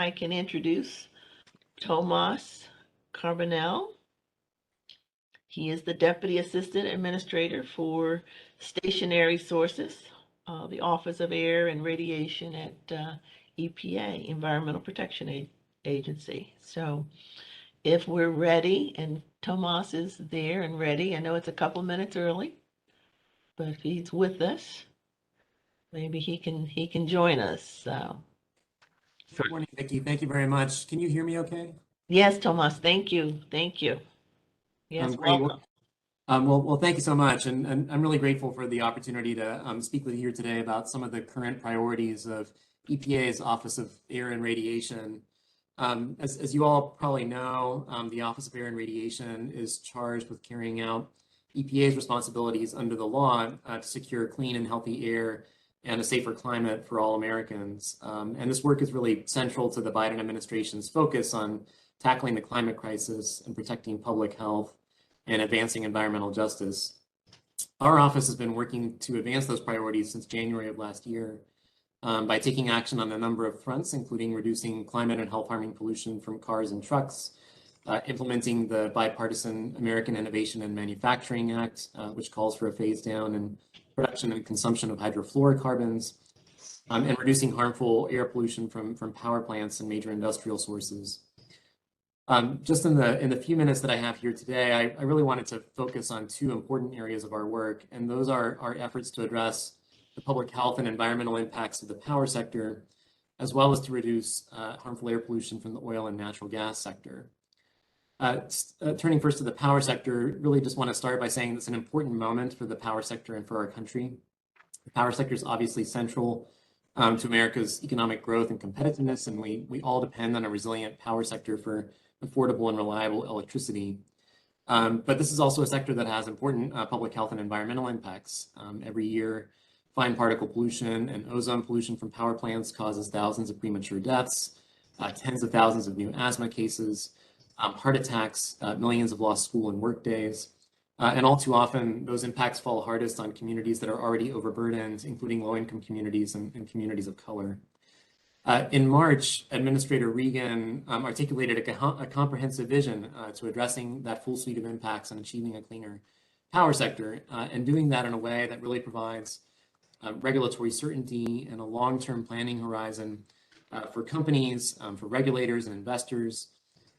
I can introduce Tomás Carbonell. He is the Deputy Assistant Administrator for Stationary Sources, the Office of Air and Radiation at EPA, Environmental Protection Agency. So if we're ready, and Tomás is there and ready, I know it's a couple minutes early, but if he's with us, maybe he can join us. So. Good morning, Vicki. Thank you very much. Can you hear me okay? Yes, Tomás, thank you. Thank you. Yes, Great. welcome. Well, thank you so much. And I'm really grateful for the opportunity to speak with you here today about some of the current priorities of EPA's Office of Air and Radiation. As you all probably know, the Office of Air and Radiation is charged with carrying out EPA's responsibilities under the law to secure clean and healthy air and a safer climate for all Americans. And this work is really central to the Biden administration's focus on tackling the climate crisis and protecting public health and advancing environmental justice. Our office has been working to advance those priorities since January of last year by taking action on a number of fronts, including reducing climate and health-harming pollution from cars and trucks, implementing the bipartisan American Innovation and Manufacturing Act, which calls for a phase down in production and consumption of hydrofluorocarbons, and reducing harmful air pollution from power plants and major industrial sources. Just in the few minutes that I have here today, I really wanted to focus on two important areas of our work, and those are our efforts to address the public health and environmental impacts of the power sector, as well as to reduce harmful air pollution from the oil and natural gas sector. Turning first to the power sector, really just want to start by saying it's an important moment for the power sector and for our country. The power sector is obviously central to America's economic growth and competitiveness, and we all depend on a resilient power sector for affordable and reliable electricity. But this is also a sector that has important public health and environmental impacts. Every year, fine particle pollution and ozone pollution from power plants causes thousands of premature deaths, tens of thousands of new asthma cases, heart attacks, millions of lost school and work days. And all too often, those impacts fall hardest on communities that are already overburdened, including low-income communities and communities of color. In March, Administrator Regan articulated a comprehensive vision to addressing that full suite of impacts and achieving a cleaner power sector, and doing that in a way that really provides regulatory certainty and a long-term planning horizon for companies, for regulators and investors,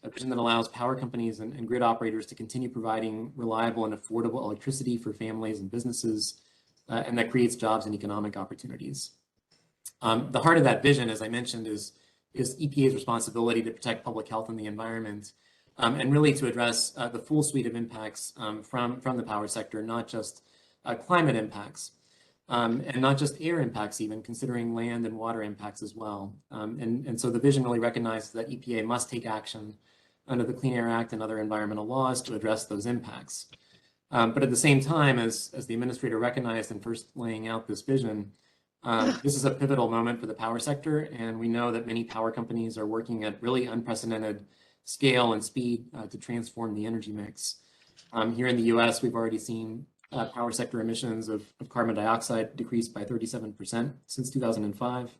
a vision that allows power companies and grid operators to continue providing reliable and affordable electricity for families and businesses, and that creates jobs and economic opportunities. The heart of that vision, as I mentioned, is EPA's responsibility to protect public health and the environment, and really to address the full suite of impacts from the power sector, not just climate impacts, and not just air impacts even, considering land and water impacts as well. And so the vision really recognizes that EPA must take action under the Clean Air Act and other environmental laws to address those impacts. But at the same time, as the administrator recognized in first laying out this vision, this is a pivotal moment for the power sector, and we know that many power companies are working at really unprecedented scale and speed to transform the energy mix. Here in the US, we've already seen power sector emissions of carbon dioxide decrease by 37% since 2005.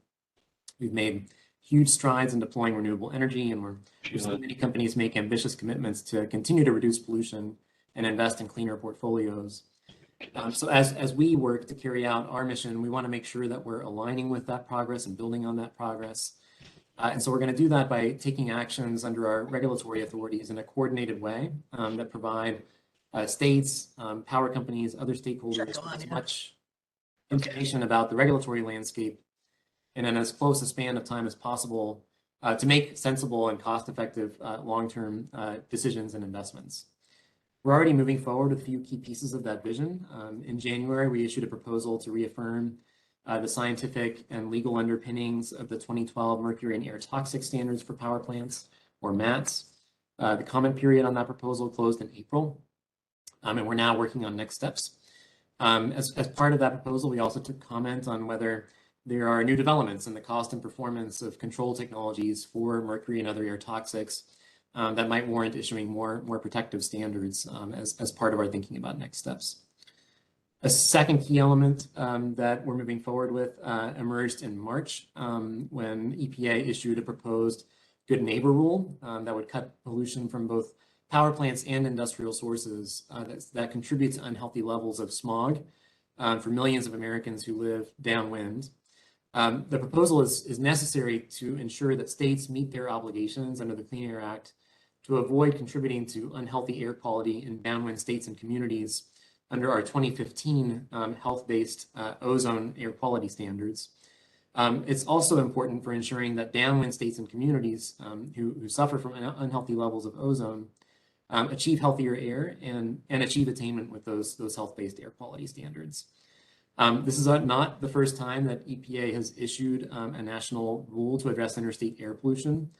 We've made huge strides in deploying renewable energy, and we're seeing many companies make ambitious commitments to continue to reduce pollution and invest in cleaner portfolios. So as we work to carry out our mission, we want to make sure that we're aligning with that progress and building on that progress. And so we're going to do that by taking actions under our regulatory authorities in a coordinated way that provide states, power companies, other stakeholders as much information about the regulatory landscape and in as close a span of time as possible to make sensible and cost-effective long-term decisions and investments. We're already moving forward with a few key pieces of that vision. In January, we issued a proposal to reaffirm the scientific and legal underpinnings of the 2012 Mercury and Air Toxic Standards for Power Plants, or MATS. The comment period on that proposal closed in April, and we're now working on next steps. As part of that proposal, we also took comment on whether there are new developments in the cost and performance of control technologies for mercury and other air toxics that might warrant issuing more protective standards as part of our thinking about next steps. A second key element that we're moving forward with emerged in March when EPA issued a proposed Good Neighbor Rule that would cut pollution from both power plants and industrial sources that contribute to unhealthy levels of smog for millions of Americans who live downwind. The proposal is necessary to ensure that states meet their obligations under the Clean Air Act to avoid contributing to unhealthy air quality in downwind states and communities under our 2015 health-based ozone air quality standards. It's also important for ensuring that downwind states and communities who suffer from unhealthy levels of ozone achieve healthier air and achieve attainment with those health-based air quality standards. This is not the first time that EPA has issued a national rule to address interstate air pollution.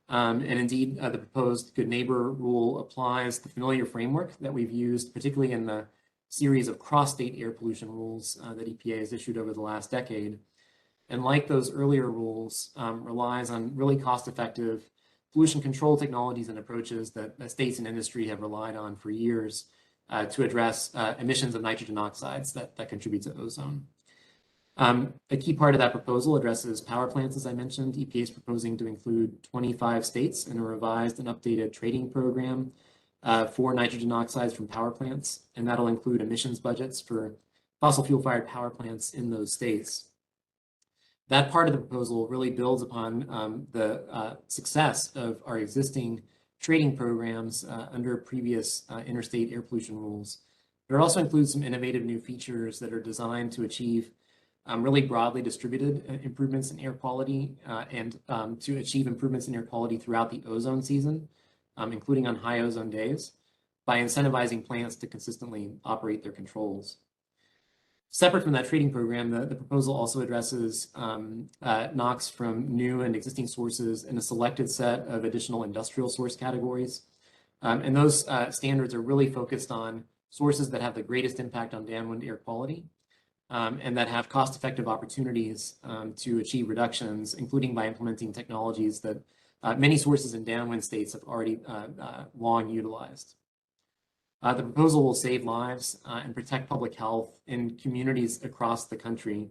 And indeed, the proposed Good Neighbor Rule applies the familiar framework that we've used, particularly in the series of cross-state air pollution rules that EPA has issued over the last decade. And like those earlier rules, relies on really cost-effective pollution control technologies and approaches that states and industry have relied on for years to address emissions of nitrogen oxides that contribute to ozone. A key part of that proposal addresses power plants, as I mentioned. EPA is proposing to include 25 states in a revised and updated trading program for nitrogen oxides from power plants, and that'll include emissions budgets for fossil fuel-fired power plants in those states. That part of the proposal really builds upon the success of our existing trading programs under previous interstate air pollution rules. It also includes some innovative new features that are designed to achieve really broadly distributed improvements in air quality and to achieve improvements in air quality throughout the ozone season, including on high ozone days, by incentivizing plants to consistently operate their controls. Separate from that trading program, the proposal also addresses NOx from new and existing sources in a selected set of additional industrial source categories. And those standards are really focused on sources that have the greatest impact on downwind air quality and that have cost-effective opportunities to achieve reductions, including by implementing technologies that many sources in downwind states have already long utilized. The proposal will save lives and protect public health in communities across the country.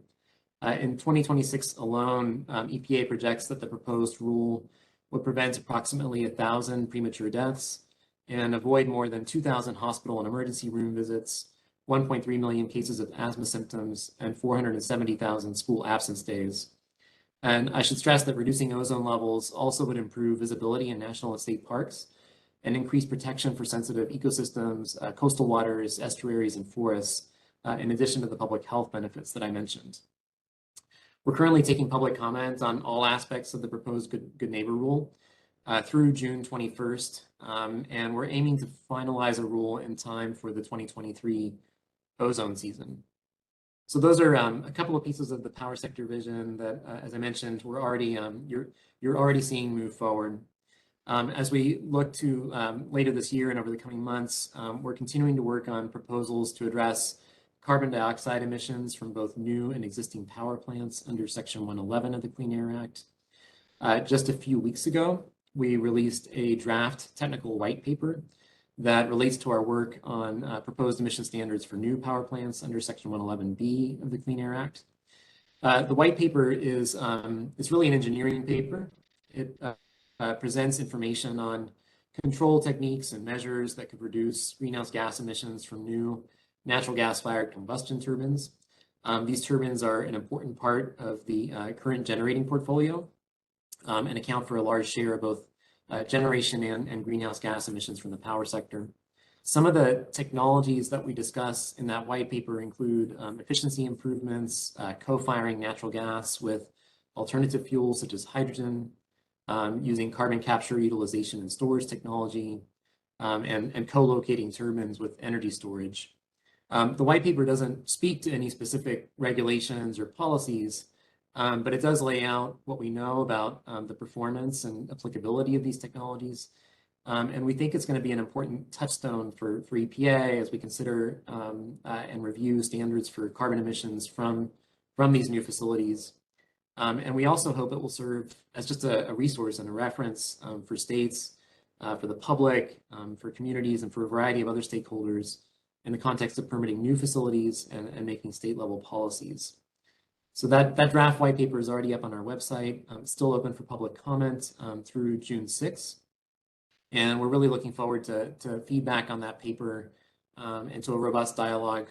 In 2026 alone, EPA projects that the proposed rule would prevent approximately 1,000 premature deaths and avoid more than 2,000 hospital and emergency room visits, 1.3 million cases of asthma symptoms, and 470,000 school absence days. And I should stress that reducing ozone levels also would improve visibility in national and state parks and increase protection for sensitive ecosystems, coastal waters, estuaries, and forests, in addition to the public health benefits that I mentioned. We're currently taking public comment on all aspects of the proposed Good Neighbor Rule through June 21st, and we're aiming to finalize a rule in time for the 2023 ozone season. So those are a couple of pieces of the power sector vision that, as I mentioned, we're already you're already seeing move forward. As we look to later this year and over the coming months, we're continuing to work on proposals to address carbon dioxide emissions from both new and existing power plants under Section 111 of the Clean Air Act. Just a few weeks ago, we released a draft technical white paper that relates to our work on proposed emission standards for new power plants under Section 111B of the Clean Air Act. The white paper is it's really an engineering paper. It presents information on control techniques and measures that could reduce greenhouse gas emissions from new natural gas-fired combustion turbines. These turbines are an important part of the current generating portfolio and account for a large share of both generation and greenhouse gas emissions from the power sector. Some of the technologies that we discuss in that white paper include efficiency improvements, co-firing natural gas with alternative fuels such as hydrogen, using carbon capture, utilization, and storage technology, and co-locating turbines with energy storage. The white paper doesn't speak to any specific regulations or policies, but it does lay out what we know about the performance and applicability of these technologies. And we think it's going to be an important touchstone for EPA as we consider and review standards for carbon emissions from these new facilities. And we also hope it will serve as just a resource and a reference for states, for the public, for communities, and for a variety of other stakeholders in the context of permitting new facilities and making state level policies. So that draft white paper is already up on our website. It's still open for public comment through June 6th. And we're really looking forward to feedback on that paper and to a robust dialogue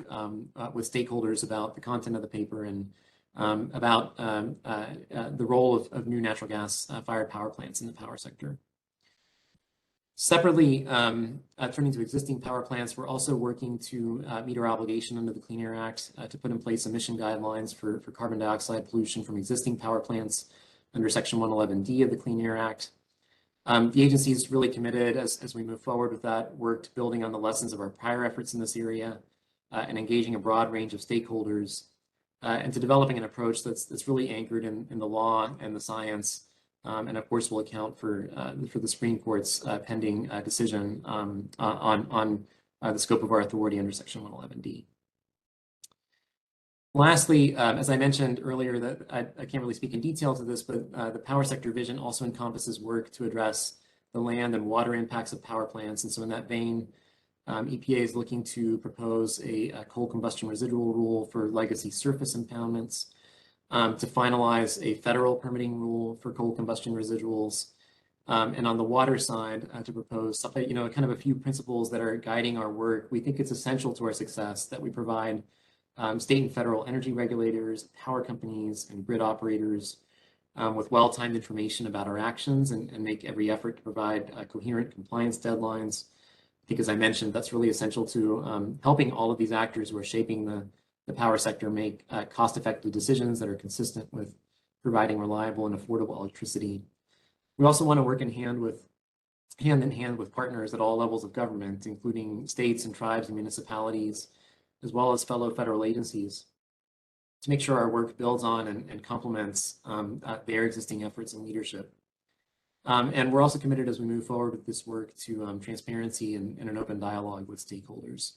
with stakeholders about the content of the paper and about the role of new natural gas fired power plants in the power sector. Separately, turning to existing power plants, we're also working to meet our obligation under the Clean Air Act to put in place emission guidelines for carbon dioxide pollution from existing power plants under Section 111D of the Clean Air Act. The agency is really committed as we move forward with that work to building on the lessons of our prior efforts in this area and engaging a broad range of stakeholders and to developing an approach that's really anchored in the law and the science. And of course, will account for the Supreme Court's pending decision on the scope of our authority under Section 111D. Lastly, as I mentioned earlier, that I can't really speak in detail to this, but the power sector vision also encompasses work to address the land and water impacts of power plants. And so in that vein, EPA is looking to propose a coal combustion residual rule for legacy surface impoundments, to finalize a federal permitting rule for coal combustion residuals, and on the water side, to propose kind of a few principles that are guiding our work. We think it's essential to our success that we provide state and federal energy regulators, power companies, and grid operators with well-timed information about our actions and make every effort to provide coherent compliance deadlines. I think, as I mentioned, that's really essential to helping all of these actors who are shaping the power sector make cost-effective decisions that are consistent with providing reliable and affordable electricity. We also want to work hand in hand with partners at all levels of government, including states and tribes and municipalities, as well as fellow federal agencies, to make sure our work builds on and complements their existing efforts and leadership. And we're also committed as we move forward with this work to transparency and an open dialogue with stakeholders.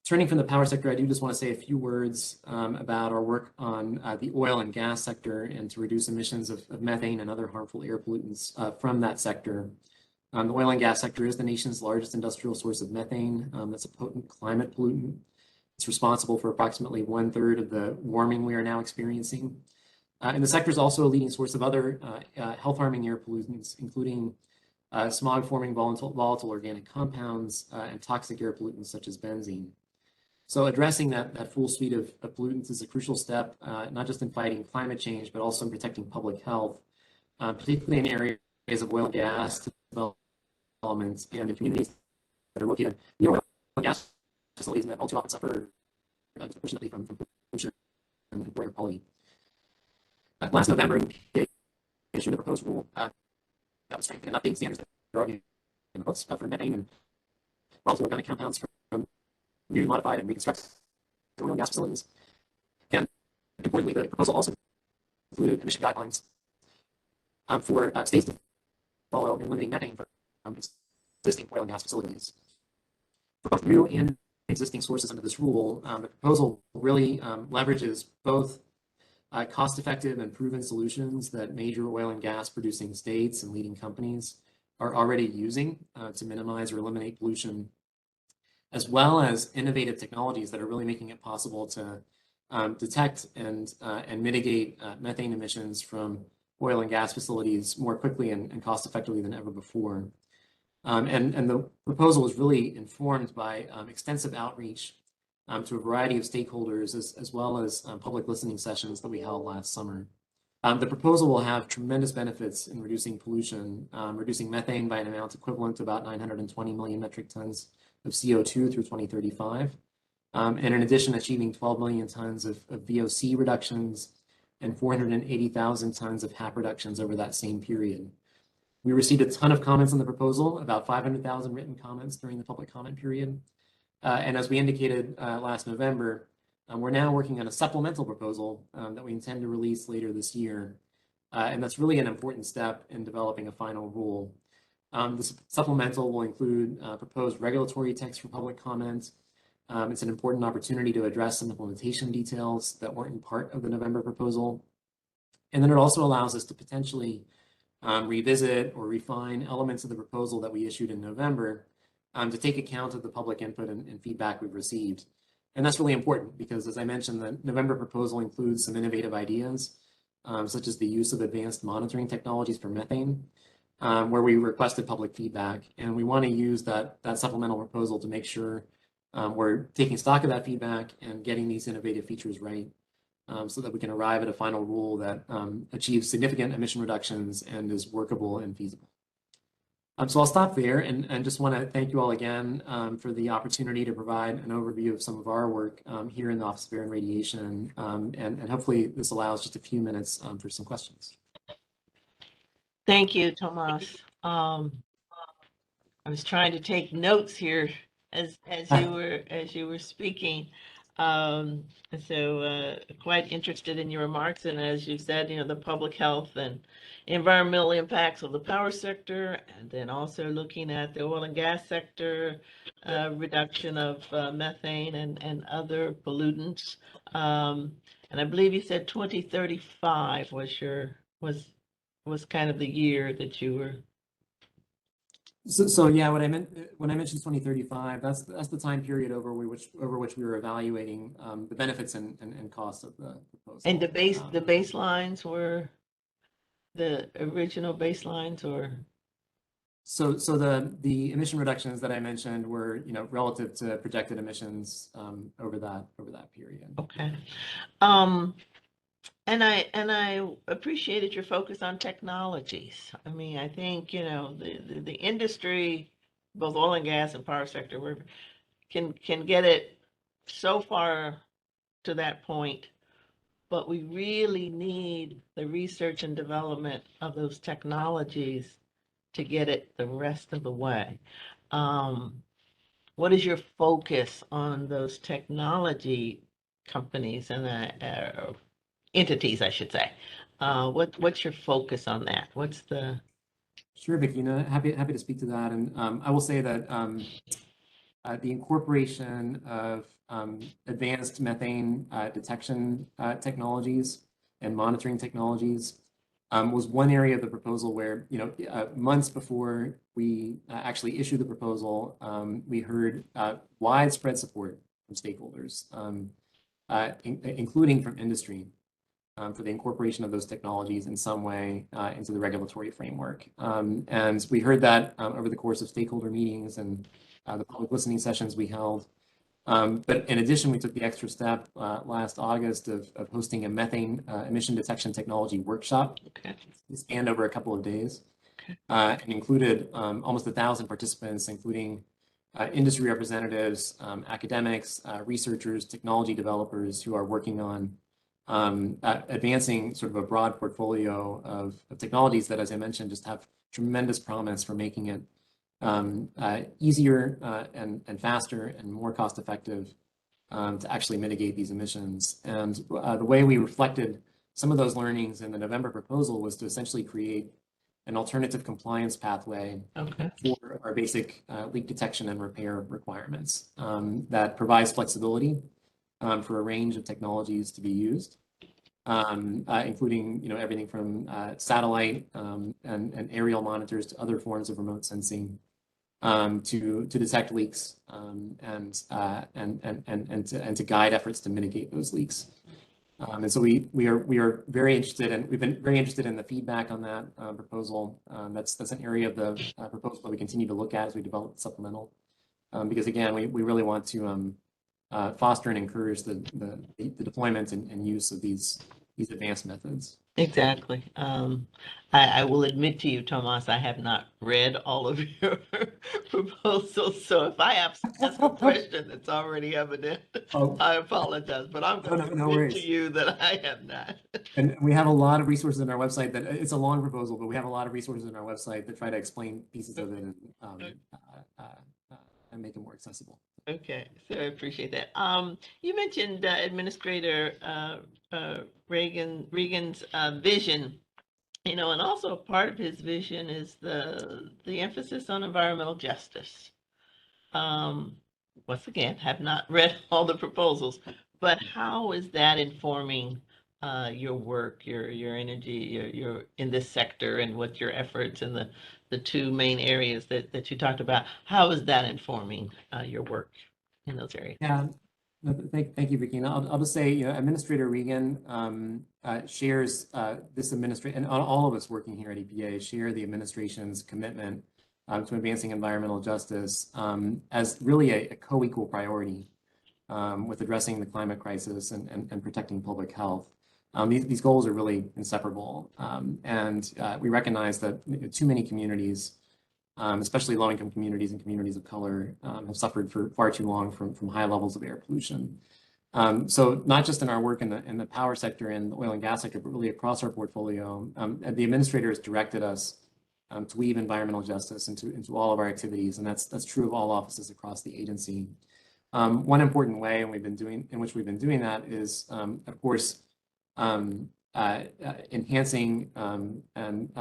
Turning from the power sector, I do just want to say a few words about our work on the oil and gas sector and to reduce emissions of methane and other harmful air pollutants from that sector. The oil and gas sector is the nation's largest industrial source of methane. That's a potent climate pollutant. It's responsible for approximately 1/3 of the warming we are now experiencing. And the sector is also a leading source of other health-harming air pollutants, including smog-forming volatile organic compounds and toxic air pollutants such as benzene. So addressing that full suite of pollutants is a crucial step, not just in fighting climate change, but also in protecting public health, particularly in areas of oil and gas developments and in communities that are located near oil and gas facilities that all too often suffer disproportionately from pollution and air quality. Last November, EPA issued a proposed rule that would strengthen and update standards that are already in the books for methane and volatile organic compounds from newly modified and reconstructed oil and gas facilities. And importantly, the proposal also included emission guidelines for states to follow in limiting methane from existing oil and gas facilities. For both new and existing sources under this rule, the proposal really leverages both cost-effective and proven solutions that major oil and gas producing states and leading companies are already using to minimize or eliminate pollution, as well as innovative technologies that are really making it possible to detect and mitigate methane emissions from oil and gas facilities more quickly and cost effectively than ever before. And the proposal is really informed by extensive outreach to a variety of stakeholders, as well as public listening sessions that we held last summer. The proposal will have tremendous benefits in reducing pollution, reducing methane by an amount equivalent to about 920 million metric tons of CO2 through 2035. And in addition, achieving 12 million tons of VOC reductions and 480,000 tons of HAP reductions over that same period. We received a ton of comments on the proposal, about 500,000 written comments during the public comment period. And as we indicated last November, we're now working on a supplemental proposal that we intend to release later this year. And that's really an important step in developing a final rule. This supplemental will include proposed regulatory text for public comment. It's an important opportunity to address some implementation details that weren't part of the November proposal. And then it also allows us to potentially revisit or refine elements of the proposal that we issued in November to take account of the public input and feedback we've received. And that's really important because, as I mentioned, the November proposal includes some innovative ideas, such as the use of advanced monitoring technologies for methane, where we requested public feedback. And we want to use that supplemental proposal to make sure we're taking stock of that feedback and getting these innovative features right, so that we can arrive at a final rule that achieves significant emission reductions and is workable and feasible. So I'll stop there and just want to thank you all again for the opportunity to provide an overview of some of our work here in the Office of Air and Radiation, and hopefully this allows just a few minutes for some questions. Thank you, Tomas. I was trying to take notes here as you were speaking. So quite interested in your remarks, and as you said, the public health and environmental impacts of the power sector, and then also looking at the oil and gas sector, reduction of methane and other pollutants. And I believe you said 2035 was kind of the year that you were. So yeah, when I mentioned 2035, that's the time period over which we were evaluating the benefits and costs of the proposal. And the baselines were the original baselines, or? So the emission reductions that I mentioned were relative to projected emissions over that period. Okay. And I appreciated your focus on technologies. I mean, I think the industry, both oil and gas and power sector, can get it so far to that point, but we really need the research and development of those technologies to get it the rest of the way. What is your focus on those technology companies and entities, I should say? What's your focus on that? What's the? Sure, Vicki. Happy to speak to that, and I will say that the incorporation of advanced methane detection technologies and monitoring technologies was one area of the proposal where, months before we actually issued the proposal, we heard widespread support from stakeholders, including from industry, for the incorporation of those technologies in some way into the regulatory framework. And we heard that over the course of stakeholder meetings and the public listening sessions we held. But in addition, we took the extra step last August of hosting a methane emission detection technology workshop. Okay. It spanned over a couple of days and included almost 1,000 participants, including industry representatives, academics, researchers, technology developers who are working on advancing sort of a broad portfolio of technologies that, as I mentioned, just have tremendous promise for making it easier and faster and more cost effective to actually mitigate these emissions. And the way we reflected some of those learnings in the November proposal was to essentially create an alternative compliance pathway for our basic leak detection and repair requirements that provides flexibility for a range of technologies to be used, including everything from satellite and aerial monitors to other forms of remote sensing to detect leaks and to guide efforts to mitigate those leaks. And so we are very interested, and we've been very interested in the feedback on that proposal. That's an area of the proposal that we continue to look at as we develop the supplemental, because again, we really want to foster and encourage the deployment and use of these advanced methods. Exactly. I will admit to you, Tomas, I have not read all of your proposals. So if I ask a question that's already evident, I apologize. But I'm going to admit to you that I have not. And we have a lot of resources on our website that it's a long proposal, but we have a lot of resources on our website that try to explain pieces of it and make it more accessible. Okay, so I appreciate that. You mentioned Administrator Regan's vision, and also part of his vision is the emphasis on environmental justice. Once again, have not read all the proposals, but how is that informing your work, your energy, your in this sector, and what your efforts in the two main areas that you talked about? How is that informing your work in those areas? Thank you, Regina. I'll just say, Administrator Regan shares this administration, and all of us working here at EPA share the administration's commitment to advancing environmental justice as really a co-equal priority with addressing the climate crisis and protecting public health. These goals are really inseparable, and we recognize that too many communities, especially low-income communities and communities of color, have suffered for far too long from high levels of air pollution. So not just in our work in the power sector and the oil and gas sector, but really across our portfolio, the administrator has directed us to weave environmental justice into all of our activities, and that's true of all offices across the agency. One important way in which we've been doing that is, of course, enhancing and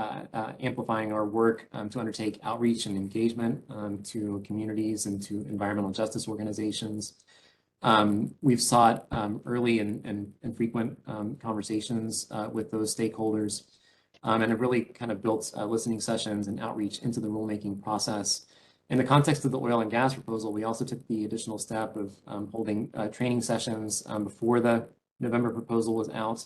amplifying our work to undertake outreach and engagement to communities and to environmental justice organizations. We've sought early and frequent conversations with those stakeholders and have really kind of built listening sessions and outreach into the rulemaking process. In the context of the oil and gas proposal, we also took the additional step of holding training sessions before the November proposal was out,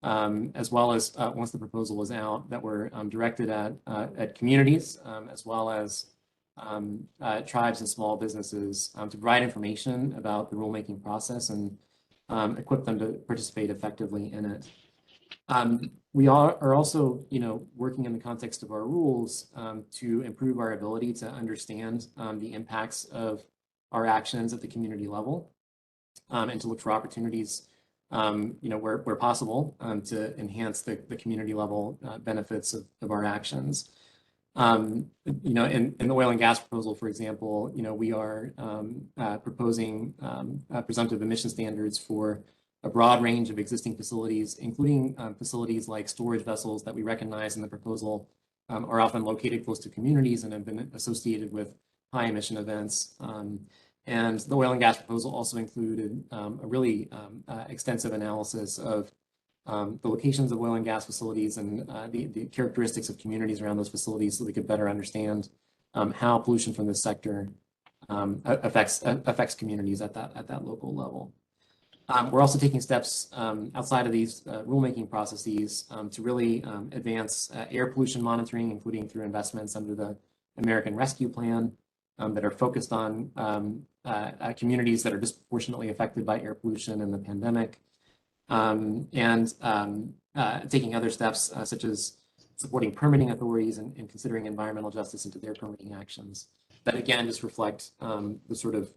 as well as once the proposal was out, that were directed at communities as well as tribes and small businesses to provide information about the rulemaking process and equip them to participate effectively in it. We are also, working in the context of our rules to improve our ability to understand the impacts of our actions at the community level and to look for opportunities, where possible to enhance the community level benefits of our actions. In the oil and gas proposal, for example, we are proposing presumptive emission standards for a broad range of existing facilities, including facilities like storage vessels that we recognize in the proposal are often located close to communities and have been associated with high emission events. And the oil and gas proposal also included a really extensive analysis of the locations of oil and gas facilities and the characteristics of communities around those facilities so we could better understand how pollution from this sector affects communities at that local level. We're also taking steps outside of these rulemaking processes to really advance air pollution monitoring, including through investments under the American Rescue Plan that are focused on communities that are disproportionately affected by air pollution and the pandemic, and taking other steps such as supporting permitting authorities and considering environmental justice into their permitting actions that again just reflect the sort of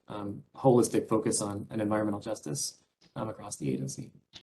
holistic focus on environmental justice across the agency.